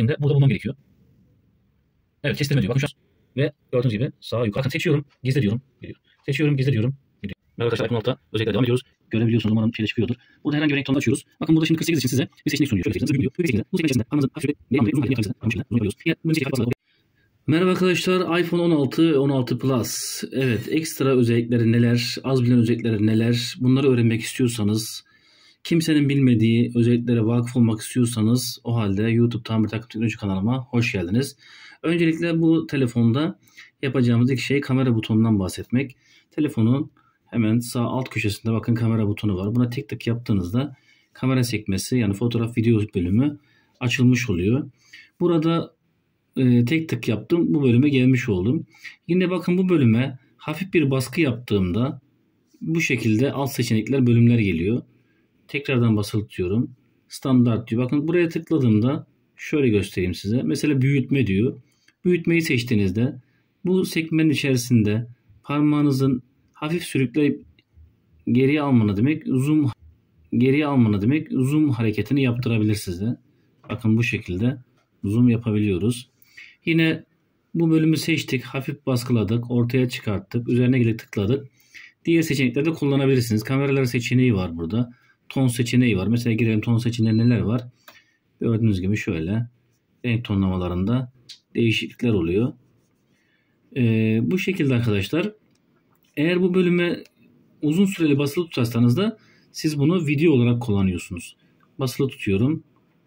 kestirdiğimde burada bulmam gerekiyor. Evet, kestirme diyor. Bakın şu an. Ve gördüğünüz gibi sağa yukarı. Bakın seçiyorum. Gizle diyorum. Geliyor. Seçiyorum. Gizle diyorum. Geliyor. Merhaba arkadaşlar. iPhone 6'da özellikle devam ediyoruz. Görebiliyorsunuz. Umarım şeyde çıkıyordur. Burada herhangi bir renk tonunu açıyoruz. Bakın burada şimdi 48 için size bir seçenek sunuyor. Şöyle seçtiğinizde diyor. Bu seçtiğinizde bu seçeneğin içerisinde aranızın hafif bir zoom hareketini yapabiliyoruz. Bunu seçenek. Merhaba arkadaşlar, iPhone 16, 16 Plus. Evet, ekstra özellikleri neler, az bilinen özellikleri neler, bunları öğrenmek istiyorsanız, kimsenin bilmediği özelliklere vakıf olmak istiyorsanız, o halde YouTube Tamir Takım Teknoloji kanalıma hoş geldiniz. Öncelikle bu telefonda yapacağımız ilk şey kamera butonundan bahsetmek. Telefonun hemen sağ alt köşesinde bakın kamera butonu var. Buna tek tık yaptığınızda kamera sekmesi, yani fotoğraf video bölümü açılmış oluyor. Burada tek tık yaptım. Bu bölüme gelmiş oldum. Yine bakın bu bölüme hafif bir baskı yaptığımda bu şekilde alt seçenekler, bölümler geliyor. Tekrardan basılı tutuyorum. Standart diyor. Bakın buraya tıkladığımda şöyle göstereyim size. Mesela büyütme diyor. Büyütmeyi seçtiğinizde bu sekmenin içerisinde parmağınızın hafif sürükleyip geriye almanı demek zoom hareketini yaptırabilir size. Bakın bu şekilde zoom yapabiliyoruz. Yine bu bölümü seçtik. Hafif baskıladık. Ortaya çıkarttık. Üzerine gelip tıkladık. Diğer seçenekleri de kullanabilirsiniz. Kameralar seçeneği var burada. Ton seçeneği var. Mesela girelim, ton seçeneği neler var. Gördüğünüz gibi şöyle renk tonlamalarında değişiklikler oluyor. Bu şekilde arkadaşlar. Eğer bu bölüme uzun süreli basılı tutarsanız da siz bunu video olarak kullanıyorsunuz. Basılı tutuyorum.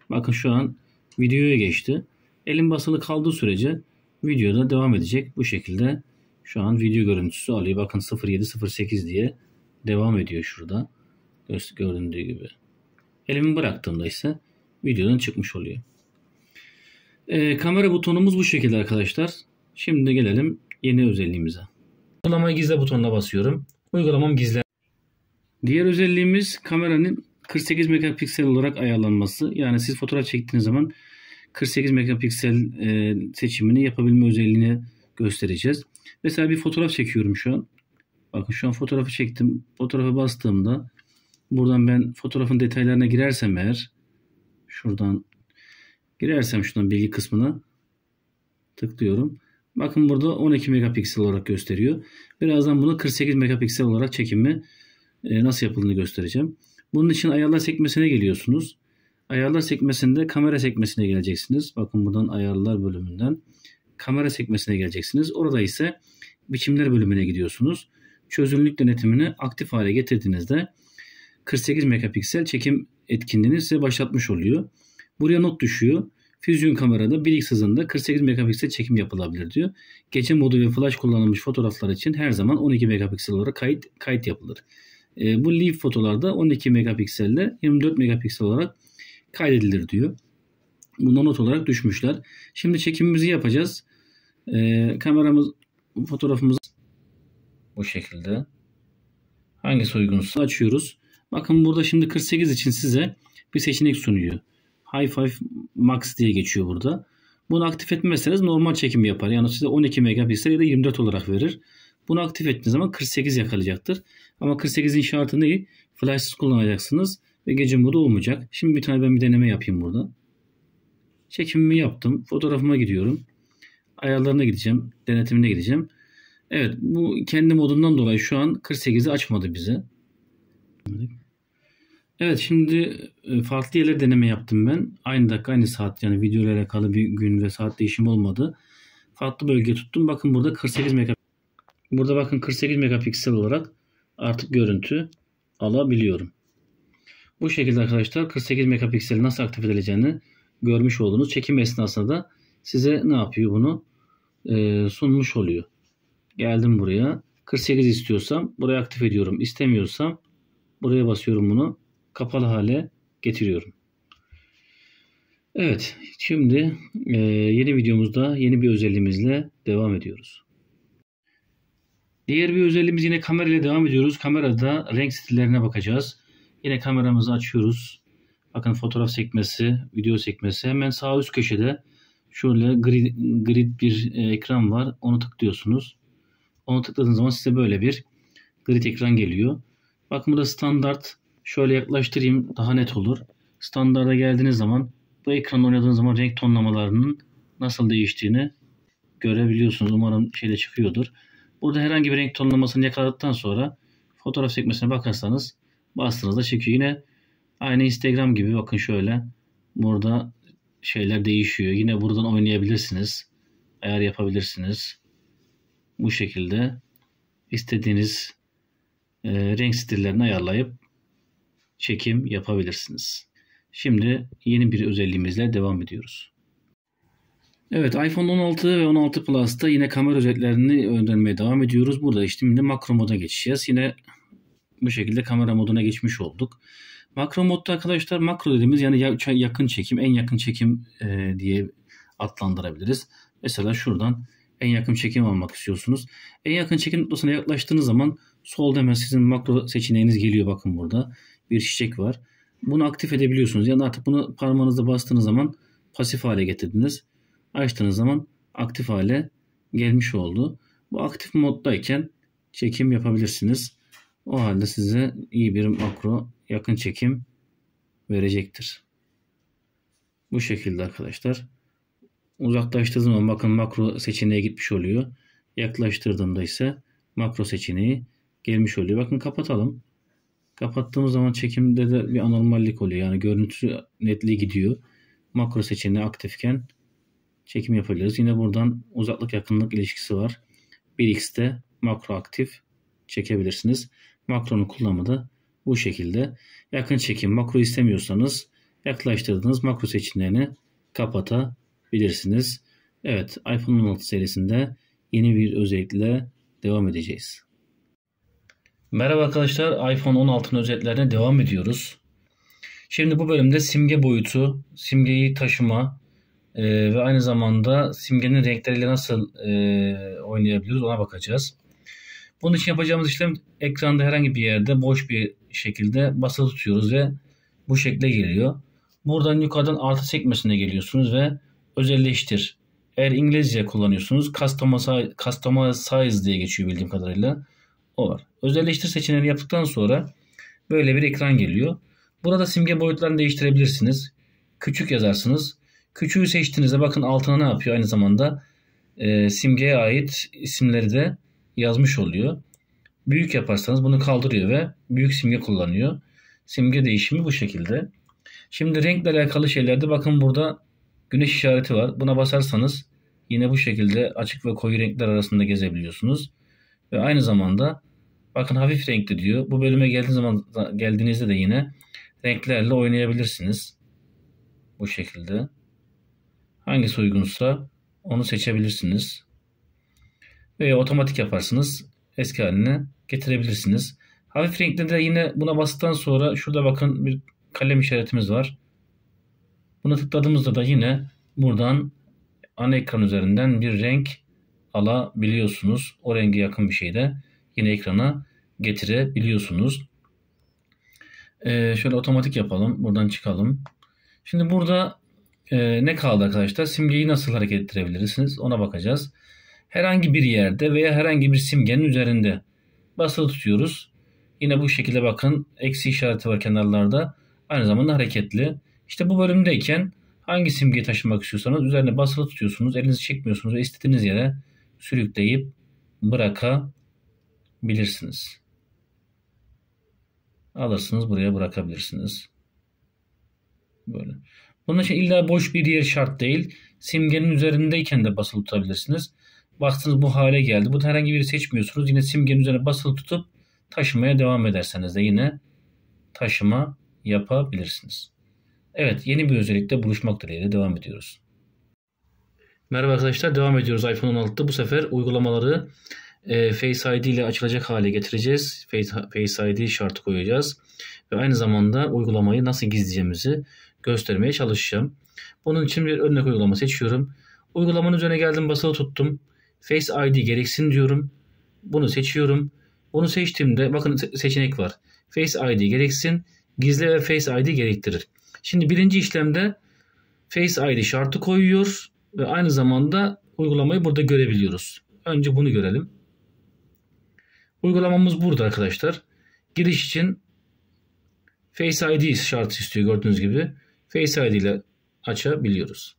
Bakın şu an videoya geçti. Elim basılı kaldığı sürece videoda devam edecek. Bu şekilde şu an video görüntüsü alıyor. Bakın 0708 diye devam ediyor şurada. Göründüğü gibi. Elimi bıraktığımda ise videodan çıkmış oluyor. Kamera butonumuz bu şekilde arkadaşlar. Şimdi gelelim yeni özelliğimize. Uygulamayı gizle butonuna basıyorum. Uygulamam gizle. Diğer özelliğimiz kameranın 48 megapiksel olarak ayarlanması. Yani siz fotoğraf çektiğiniz zaman 48 megapiksel seçimini yapabilme özelliğini göstereceğiz. Mesela bir fotoğraf çekiyorum şu an. Bakın şu an fotoğrafı çektim. Fotoğrafa bastığımda buradan ben fotoğrafın detaylarına girersem eğer, şuradan bilgi kısmına tıklıyorum. Bakın burada 12 megapiksel olarak gösteriyor. Birazdan bunu 48 megapiksel olarak çekimi nasıl yapıldığını göstereceğim. Bunun için ayarlar sekmesine geliyorsunuz. Ayarlar sekmesinde kamera sekmesine geleceksiniz. Bakın buradan ayarlar bölümünden kamera sekmesine geleceksiniz. Orada ise biçimler bölümüne gidiyorsunuz. Çözünürlük denetimini aktif hale getirdiğinizde 48 megapiksel çekim etkinliğini size başlatmış oluyor. Buraya not düşüyor. Füzyon kamerada 1x hızında 48 megapiksel çekim yapılabilir diyor. Gece modu ve flash kullanılmış fotoğraflar için her zaman 12 megapiksel olarak kayıt yapılır. Bu live fotolarda 12 megapikselle 24 megapiksel olarak kaydedilir diyor. Bundan not olarak düşmüşler. Şimdi çekimimizi yapacağız. Fotoğrafımız bu şekilde. Hangisi uygunsa açıyoruz. Bakın burada şimdi 48 için size bir seçenek sunuyor. Hi-Fi Max diye geçiyor burada. Bunu aktif etmezseniz normal çekim yapar. Yani size 12 megapiksel ya da 24 olarak verir. Bunu aktif ettiğiniz zaman 48 yakalayacaktır. Ama 48'in şartı ne? Flashsız kullanacaksınız ve gece modu olmayacak. Şimdi ben bir deneme yapayım burada. Çekimimi yaptım. Fotoğrafıma gidiyorum. Ayarlarına gideceğim. Denetimine gideceğim. Evet, bu kendi modundan dolayı şu an 48'i açmadı bize. Evet, şimdi farklı yerlere deneme yaptım ben. Aynı dakika aynı saat, yani video ile alakalı bir gün ve saat değişimi olmadı. Farklı bölge tuttum. Bakın burada 48 megapiksel olarak artık görüntü alabiliyorum. Bu şekilde arkadaşlar 48 megapiksel nasıl aktif edileceğini görmüş oldunuz. Çekim esnasında da size ne yapıyor, bunu sunmuş oluyor. Geldim buraya. 48 istiyorsam buraya aktif ediyorum. İstemiyorsam buraya basıyorum, bunu kapalı hale getiriyorum. Evet, şimdi yeni videomuzda yeni bir özelliğimizle devam ediyoruz. Diğer bir özelliğimiz yine kamera ile devam ediyoruz. Kamerada renk stillerine bakacağız. Yine kameramızı açıyoruz. Bakın fotoğraf sekmesi, video sekmesi. Hemen sağ üst köşede şöyle grid bir ekran var. Onu tıklıyorsunuz. Onu tıkladığınız zaman size böyle bir grid ekran geliyor. Bakın burada standart. Şöyle yaklaştırayım, daha net olur. Standarda geldiğiniz zaman bu ekranla oynadığınız zaman renk tonlamalarının nasıl değiştiğini görebiliyorsunuz. Umarım şeyde çıkıyordur. Burada herhangi bir renk tonlamasını yakaladıktan sonra fotoğraf sekmesine bakarsanız bastığınızda çekiyor. Yine aynı Instagram gibi bakın şöyle. Burada şeyler değişiyor. Yine buradan oynayabilirsiniz. Ayar yapabilirsiniz. Bu şekilde istediğiniz renk stillerini ayarlayıp çekim yapabilirsiniz. Şimdi yeni bir özelliğimizle devam ediyoruz. Evet, iPhone 16 ve 16 Plus'ta yine kamera özelliklerini öğrenmeye devam ediyoruz. Burada işte şimdi makro moda geçeceğiz. Yine bu şekilde kamera moduna geçmiş olduk. Makro modda arkadaşlar makro dediğimiz yani yakın çekim, en yakın çekim diye adlandırabiliriz. Mesela şuradan en yakın çekim almak istiyorsunuz. En yakın çekim noktasına yaklaştığınız zaman solda hemen sizin makro seçeneğiniz geliyor. Bakın burada bir çiçek var. Bunu aktif edebiliyorsunuz. Yani artık bunu parmağınızla bastığınız zaman pasif hale getirdiniz. Açtığınız zaman aktif hale gelmiş oldu. Bu aktif moddayken çekim yapabilirsiniz. O halde size iyi bir makro yakın çekim verecektir. Bu şekilde arkadaşlar. Uzaklaştırdığım zaman bakın makro seçeneğe gitmiş oluyor. Yaklaştırdığımda ise makro seçeneği gelmiş oluyor. Bakın kapatalım. Kapattığımız zaman çekimde de bir anormallik oluyor. Yani görüntü netliği gidiyor. Makro seçeneği aktifken çekim yapabiliriz. Yine buradan uzaklık yakınlık ilişkisi var. 1x'te makro aktif çekebilirsiniz. Makronun kullanımı da bu şekilde. Yakın çekim makro istemiyorsanız yaklaştırdığınız makro seçeneğini kapatabilirsiniz. Evet, iPhone 16 serisinde yeni bir özellikle devam edeceğiz. Merhaba arkadaşlar, iPhone 16'nın özelliklerine devam ediyoruz. Şimdi bu bölümde simge boyutu, simgeyi taşıma ve aynı zamanda simgenin renkleriyle nasıl oynayabiliyoruz ona bakacağız. Bunun için yapacağımız işlem ekranda herhangi bir yerde boş bir şekilde basılı tutuyoruz ve bu şekle geliyor. Buradan yukarıdan artı sekmesine geliyorsunuz ve özelleştir. Eğer İngilizce kullanıyorsunuz customize diye geçiyor bildiğim kadarıyla. O var. Özelleştir seçeneğini yaptıktan sonra böyle bir ekran geliyor. Burada simge boyutlarını değiştirebilirsiniz. Küçük yazarsınız. Küçüğü seçtiğinizde bakın altına ne yapıyor? Aynı zamanda simgeye ait isimleri de yazmış oluyor. Büyük yaparsanız bunu kaldırıyor ve büyük simge kullanıyor. Simge değişimi bu şekilde. Şimdi renkle alakalı şeylerde bakın burada güneş işareti var. Buna basarsanız yine bu şekilde açık ve koyu renkler arasında gezebiliyorsunuz. Ve aynı zamanda bakın hafif renkli diyor. Bu bölüme geldiğinizde de yine renklerle oynayabilirsiniz. Bu şekilde. Hangisi uygunsa onu seçebilirsiniz. Veya otomatik yaparsınız. Eski haline getirebilirsiniz. Hafif renkli de yine buna bastıktan sonra şurada bakın bir kalem işaretimiz var. Buna tıkladığımızda da yine buradan ana ekran üzerinden bir renk alabiliyorsunuz. O renge yakın bir şeyi de yine ekrana getirebiliyorsunuz. Şöyle otomatik yapalım. Buradan çıkalım. Şimdi burada ne kaldı arkadaşlar? Simgeyi nasıl hareket ettirebilirsiniz? Ona bakacağız. Herhangi bir yerde veya herhangi bir simgenin üzerinde basılı tutuyoruz. Yine bu şekilde bakın eksi işareti var kenarlarda. Aynı zamanda hareketli. İşte bu bölümdeyken hangi simgeyi taşımak istiyorsanız üzerine basılı tutuyorsunuz. Elinizi çekmiyorsunuz ve istediğiniz yere sürükleyip bırakabilirsiniz. Alırsınız buraya bırakabilirsiniz. Böyle. Bunun için illa boş bir yer şart değil. Simgenin üzerindeyken de basılı tutabilirsiniz. Baktınız bu hale geldi. Bu herhangi biri seçmiyorsunuz. Yine simgenin üzerine basılı tutup taşımaya devam ederseniz de yine taşıma yapabilirsiniz. Evet, yeni bir özellikle buluşmak dileğiyle devam ediyoruz. Merhaba arkadaşlar, devam ediyoruz iPhone 16'da. Bu sefer uygulamaları Face ID ile açılacak hale getireceğiz. Face ID şartı koyacağız. Ve aynı zamanda uygulamayı nasıl gizleyeceğimizi göstermeye çalışacağım. Bunun için bir örnek uygulama seçiyorum. Uygulamanın üzerine geldim, basılı tuttum. Face ID gereksin diyorum. Bunu seçiyorum. Bunu seçtiğimde bakın seçenek var. Face ID gereksin, gizle ve Face ID gerektirir. Şimdi birinci işlemde Face ID şartı koyuyor ve aynı zamanda uygulamayı burada görebiliyoruz. Önce bunu görelim. Uygulamamız burada arkadaşlar. Giriş için Face ID şartı istiyor gördüğünüz gibi. Face ID ile açabiliyoruz.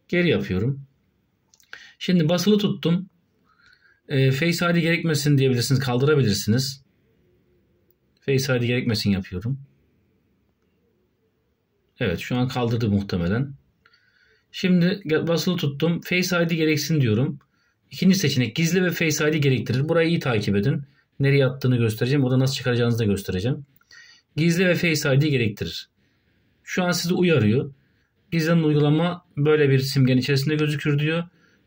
Geri yapıyorum. Şimdi basılı tuttum. Face ID gerekmesin diyebilirsiniz. Kaldırabilirsiniz. Face ID gerekmesin yapıyorum. Evet, şu an kaldırdı muhtemelen. Şimdi basılı tuttum. Face ID gereksin diyorum. İkinci seçenek gizli ve Face ID gerektirir. Burayı iyi takip edin. Nereye attığını göstereceğim. Burada nasıl çıkaracağınızı da göstereceğim. Gizli ve Face ID gerektirir. Şu an sizi uyarıyor. Gizlenen uygulama böyle bir simgenin içerisinde gözükür diyor.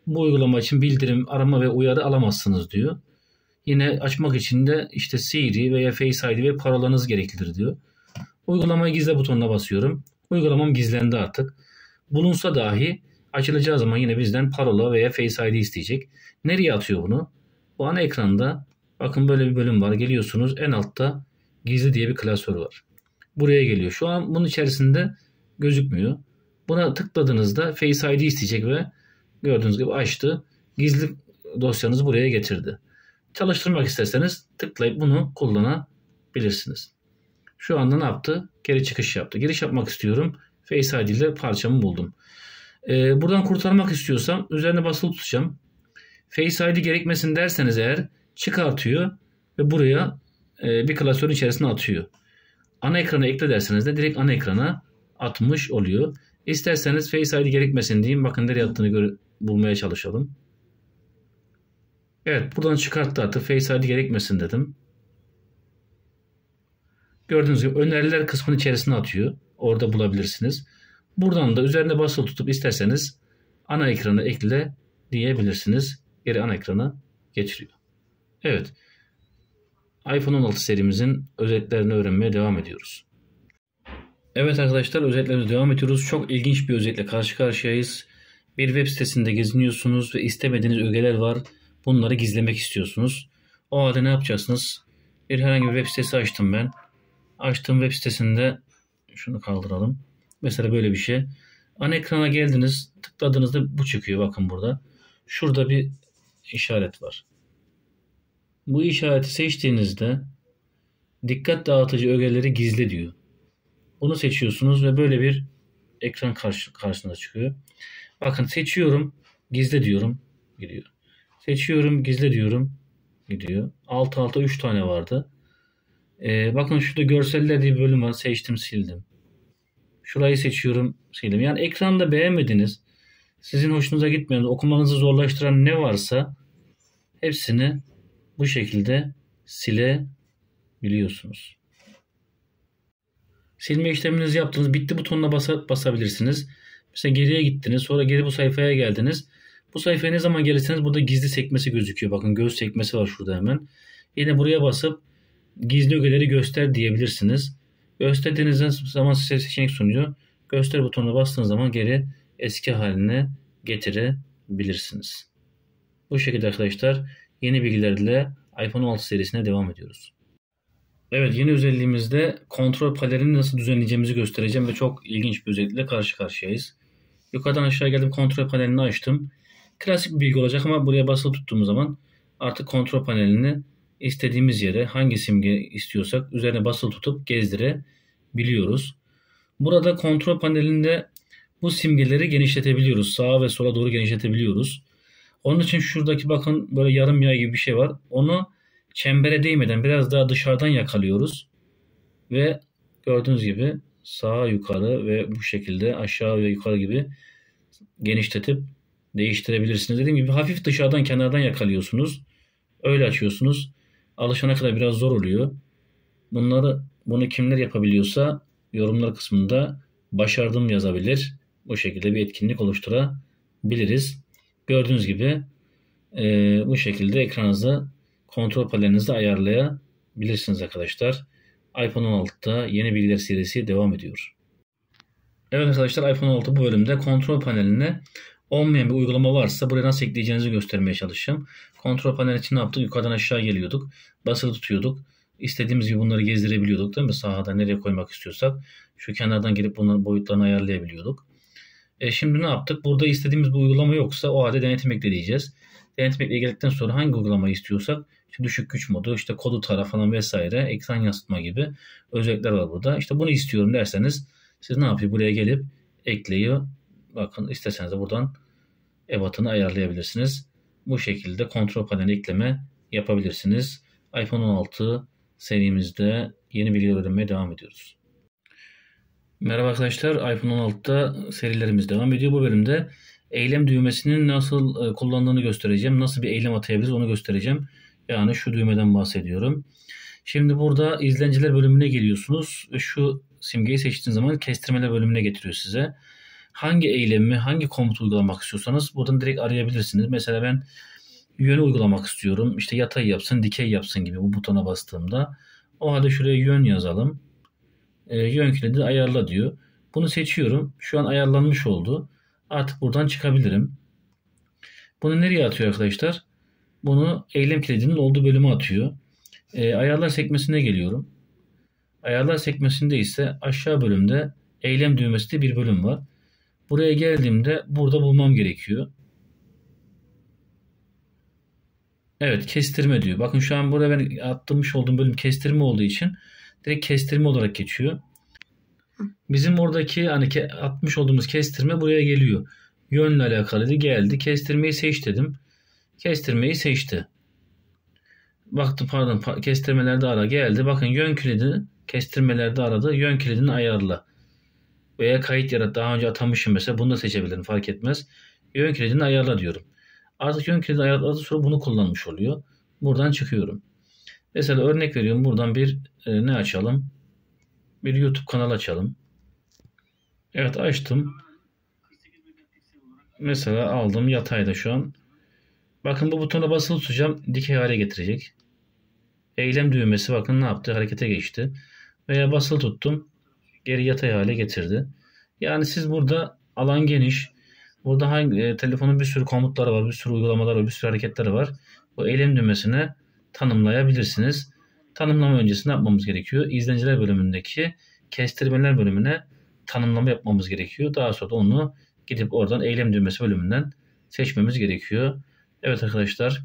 Bu uygulama için bildirim, arama ve uyarı alamazsınız diyor. Yine açmak için de işte Siri veya Face ID ve parolanız gereklidir diyor. Uygulamayı gizle butonuna basıyorum. Uygulamam gizlendi artık. Bulunsa dahi açılacağı zaman yine bizden parola veya Face ID isteyecek. Nereye atıyor bunu? Bu ana ekranda bakın böyle bir bölüm var. Geliyorsunuz, en altta gizli diye bir klasör var. Buraya geliyor. Şu an bunun içerisinde gözükmüyor. Buna tıkladığınızda Face ID isteyecek ve gördüğünüz gibi açtı. Gizli dosyanızı buraya getirdi. Çalıştırmak isterseniz tıklayıp bunu kullanabilirsiniz. Şu anda ne yaptı? Geri çıkış yaptı. Giriş yapmak istiyorum. Face ID ile parçamı buldum. Buradan kurtarmak istiyorsam üzerine basılı tutacağım. Face ID gerekmesin derseniz eğer çıkartıyor ve buraya bir klasörün içerisine atıyor. Ana ekrana ekle derseniz de direkt ana ekrana atmış oluyor. İsterseniz Face ID gerekmesin diyeyim. Bakın nereye attığını bulmaya çalışalım. Evet, buradan çıkarttı artık. Face ID gerekmesin dedim. Gördüğünüz gibi öneriler kısmının içerisine atıyor. Orada bulabilirsiniz. Buradan da üzerine basılı tutup isterseniz ana ekrana ekle diyebilirsiniz. Geri ana ekrana getiriyor. Evet. iPhone 16 serimizin özetlerini öğrenmeye devam ediyoruz. Evet arkadaşlar, özetlerimize devam ediyoruz. Çok ilginç bir özetle karşı karşıyayız. Bir web sitesinde geziniyorsunuz ve istemediğiniz ögeler var. Bunları gizlemek istiyorsunuz. O halde ne yapacaksınız? Herhangi bir web sitesi açtım ben. Açtığım web sitesinde şunu kaldıralım. Mesela böyle bir şey. Ana ekrana geldiniz. Tıkladığınızda bu çıkıyor. Bakın burada. Şurada bir işaret var. Bu işareti seçtiğinizde dikkat dağıtıcı ögeleri gizle diyor. Bunu seçiyorsunuz ve böyle bir ekran karşınıza çıkıyor. Bakın seçiyorum. Gizle diyorum. Gidiyor. Seçiyorum. Gizle diyorum. Gidiyor. Alt alta 3 tane vardı. Bakın şurada görseller diye bir bölüm var. Seçtim, sildim. Şurayı seçiyorum, sildim. Yani ekranda beğenmediniz, sizin hoşunuza gitmeyen, okumanızı zorlaştıran ne varsa hepsini bu şekilde silebiliyorsunuz. Silme işleminizi yaptınız. Bitti butonuna basabilirsiniz. Mesela geriye gittiniz. Sonra geri bu sayfaya geldiniz. Bu sayfaya ne zaman gelirseniz burada gizli sekmesi gözüküyor. Bakın göz sekmesi var şurada hemen. Yine buraya basıp gizli ögeleri göster diyebilirsiniz. Gösterdiğiniz zaman size seçenek sunuyor. Göster butonuna bastığınız zaman geri eski haline getirebilirsiniz. Bu şekilde arkadaşlar yeni bilgilerle iPhone 16 serisine devam ediyoruz. Evet, yeni özelliğimizde kontrol panelini nasıl düzenleyeceğimizi göstereceğim ve çok ilginç bir özellikle karşı karşıyayız. Yukarıdan aşağı geldim, kontrol panelini açtım. Klasik bir bilgi olacak ama buraya basılı tuttuğumuz zaman artık kontrol panelini istediğimiz yere hangi simge istiyorsak üzerine basılı tutup gezdirebiliyoruz. Burada kontrol panelinde bu simgeleri genişletebiliyoruz. Sağa ve sola doğru genişletebiliyoruz. Onun için şuradaki bakın böyle yarım yay gibi bir şey var. Onu çembere değmeden biraz daha dışarıdan yakalıyoruz. Ve gördüğünüz gibi sağa yukarı ve bu şekilde aşağı ve yukarı gibi genişletip değiştirebilirsiniz. Dediğim gibi hafif dışarıdan kenardan yakalıyorsunuz. Öyle açıyorsunuz. Alışana kadar biraz zor oluyor. Bunu kimler yapabiliyorsa yorumlar kısmında başardım yazabilir. Bu şekilde bir etkinlik oluşturabiliriz. Gördüğünüz gibi bu şekilde ekranınızı kontrol panelinizde ayarlayabilirsiniz arkadaşlar. iPhone 16'da yeni bilgiler serisi devam ediyor. Evet arkadaşlar, iPhone 16 bu bölümde kontrol paneline olmayan bir uygulama varsa buraya nasıl ekleyeceğinizi göstermeye çalışacağım. Kontrol paneli için ne yaptık? Yukarıdan aşağı geliyorduk. Basılı tutuyorduk. İstediğimiz gibi bunları gezdirebiliyorduk değil mi? Sahada nereye koymak istiyorsak. Şu kenardan gelip bunların boyutlarını ayarlayabiliyorduk. Şimdi ne yaptık? Burada istediğimiz bir uygulama yoksa o halde denetim ekle diyeceğiz. Denetim ekle geldikten sonra hangi uygulamayı istiyorsak işte düşük güç modu, işte kodu tara falan vesaire, ekran yansıtma gibi özellikler var burada. İşte bunu istiyorum derseniz siz ne yapıyor? Buraya gelip ekliyor. Bakın isterseniz de buradan ebatını ayarlayabilirsiniz. Bu şekilde kontrol paneli ekleme yapabilirsiniz. iPhone 16 serimizde yeni bilgiler öğrenmeye devam ediyoruz. Merhaba arkadaşlar, iPhone 16'da serilerimiz devam ediyor. Bu bölümde eylem düğmesinin nasıl kullandığını göstereceğim. Nasıl bir eylem atayabiliriz onu göstereceğim. Yani şu düğmeden bahsediyorum. Şimdi burada izlenciler bölümüne geliyorsunuz. Şu simgeyi seçtiğiniz zaman kestirmeler bölümüne getiriyor size. Hangi eylemi, hangi komutu uygulamak istiyorsanız buradan direkt arayabilirsiniz. Mesela ben yönü uygulamak istiyorum. İşte yatay yapsın, dikey yapsın gibi bu butona bastığımda. O halde şuraya yön yazalım. Yön kilidi ayarla diyor. Bunu seçiyorum. Şu an ayarlanmış oldu. Artık buradan çıkabilirim. Bunu nereye atıyor arkadaşlar? Bunu eylem kilidinin olduğu bölüme atıyor. Ayarlar sekmesine geliyorum. Ayarlar sekmesinde ise aşağı bölümde eylem düğmesi diye bir bölüm var. Buraya geldiğimde burada bulmam gerekiyor. Evet, kestirme diyor. Bakın şu an burada ben atlamış olduğum bölüm kestirme olduğu için direkt kestirme olarak geçiyor. Bizim oradaki hani atmış olduğumuz kestirme buraya geliyor. Yönle alakalıydı, geldi. Kestirmeyi seç dedim. Kestirmeyi seçti. Baktım pardon, kestirmelerde ara geldi. Bakın yön kilidi kestirmelerde aradı. Yön kilidini ayarla. Veya kayıt yarat. Daha önce atamışım mesela. Bunu da seçebilirim, fark etmez. Yön kilidini ayarla diyorum. Artık yön kilidi ayarladıktan sonra bunu kullanmış oluyor. Buradan çıkıyorum. Mesela örnek veriyorum. Buradan bir ne açalım? Bir YouTube kanalı açalım. Evet, açtım. Mesela aldım yatayda şu an. Bakın bu butona basılı tutacağım. Dikey hale getirecek. Eylem düğmesi bakın ne yaptı? Harekete geçti. Veya basılı tuttum. Geri yatay hale getirdi. Yani siz burada alan geniş. Burada telefonun bir sürü komutları var. Bir sürü uygulamalar var. Bir sürü hareketleri var. Bu eylem düğmesine tanımlayabilirsiniz. Tanımlama öncesi ne yapmamız gerekiyor? İzlenciler bölümündeki kestirmeler bölümüne tanımlama yapmamız gerekiyor. Daha sonra onu gidip oradan eylem düğmesi bölümünden seçmemiz gerekiyor. Evet arkadaşlar,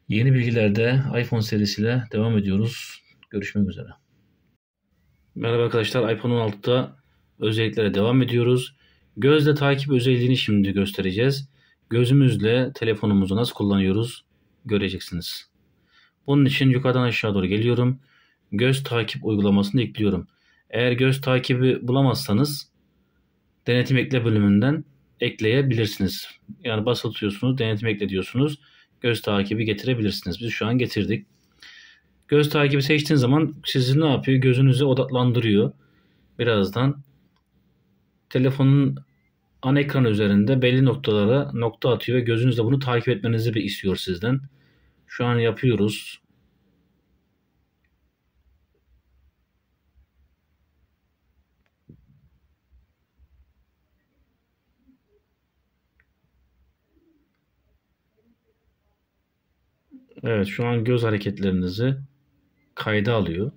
yeni bilgilerde iPhone serisiyle devam ediyoruz. Görüşmek üzere. Merhaba arkadaşlar, iPhone 16'da özelliklere devam ediyoruz. Gözle takip özelliğini şimdi göstereceğiz. Gözümüzle telefonumuzu nasıl kullanıyoruz göreceksiniz. Bunun için yukarıdan aşağı doğru geliyorum. Göz takip uygulamasını ekliyorum. Eğer göz takibi bulamazsanız denetim ekle bölümünden ekleyebilirsiniz. Yani basılı tutuyorsunuz, denetim ekle diyorsunuz. Göz takibi getirebilirsiniz. Biz şu an getirdik. Göz takibi seçtiğiniz zaman sizi ne yapıyor? Gözünüze odaklandırıyor. Birazdan telefonun ana ekranı üzerinde belli noktalara nokta atıyor ve gözünüzle bunu takip etmenizi istiyor sizden. Şu an yapıyoruz. Evet, şu an göz hareketlerinizi kayda alıyor.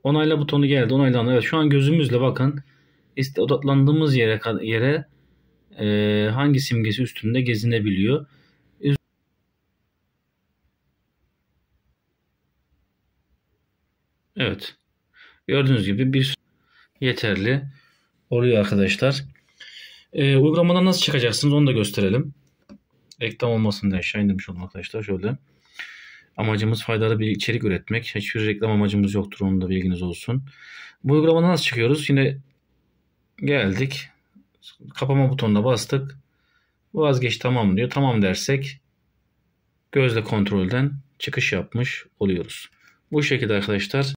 Onayla butonu geldi. Onaylandı. Evet, şu an gözümüzle bakın odaklandığımız yere hangi simgesi üstünde gezinebiliyor. Evet. Gördüğünüz gibi bir yeterli oluyor arkadaşlar. Uygulamadan nasıl çıkacaksınız onu da gösterelim. Reklam olmasın diye aşağı indirmiş oldum arkadaşlar. Şöyle. Amacımız faydalı bir içerik üretmek. Hiçbir reklam amacımız yoktur. Onun da bilginiz olsun. Bu uygulamadan nasıl çıkıyoruz? Yine geldik. Kapama butonuna bastık. Vazgeç tamam diyor. Tamam dersek gözle kontrolden çıkış yapmış oluyoruz. Bu şekilde arkadaşlar.